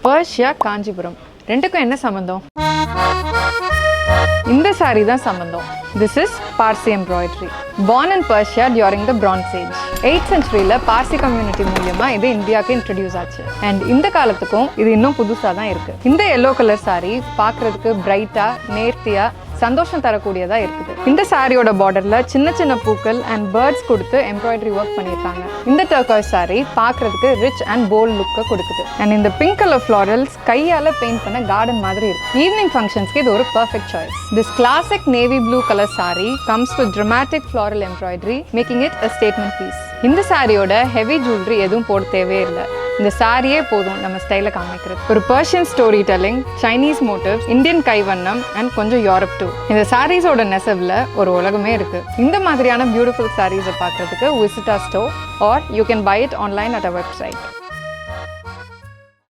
Persia, Kanchipuram ரெண்டுக்கும் என்ன சம்பந்தம்? இந்த saree தான் சம்பந்தம். This is Parsi embroidery. Born in Persia during the Bronze Age. 8th centuryல பார்சி கம்யூனிட்டி மூலமா இது இந்தியாவுக்கு இன்ட்ரடியூஸ் ஆச்சு. அண்ட் இந்த காலத்துக்கும் இது இன்னும் புதுசா தான் இருக்கு. இந்த yellow color saree பார்க்கிறதுக்கு பிரைட்டா, நேர்த்தியா, சந்தோஷம் தரக்கூடியதா இருக்குது. இந்த சாரியோட பார்டர்ல சின்ன சின்ன பூக்கள் அண்ட் பேர்ட்ஸ் கொடுத்து எம்ப்ராய்டரி ஒர்க் பண்ணியிருக்காங்க. இந்த டர்காய்ஸ் சாரி பார்க்கறதுக்கு ரிச் அண்ட் போல்ட் லுக்கை கொடுக்குது. அண்ட் இந்த பிங்க் கலர் ஃப்ளாரல்ஸ் கையால பெயிண்ட் பண்ண கார்டன் மாதிரி இருக்கு. ஈவினிங் ஃபங்க்ஷன்ஸ்க்கு இது ஒரு perfect choice. This classic navy blue colour sorry comes with dramatic floral embroidery, making it a statement piece. இந்த சாரியோட ஹெவி ஜுவல்லரி எதுவும் போட தேவையே இல்லை. இந்த சாரியே போதும் நம்ம ஸ்டைலை காமிக்கிறது. ஒரு Persian story telling, Chinese motifs, Indian கைவண்ணம் அண்ட் கொஞ்சம் யூரோப் டூ. இந்த சாரீஸோட நெசவில் ஒரு உலகமே இருக்கு. இந்த மாதிரியான பியூட்டிஃபுல் சாரீஸை பார்க்கறதுக்கு visit our store or you can buy it online at our website.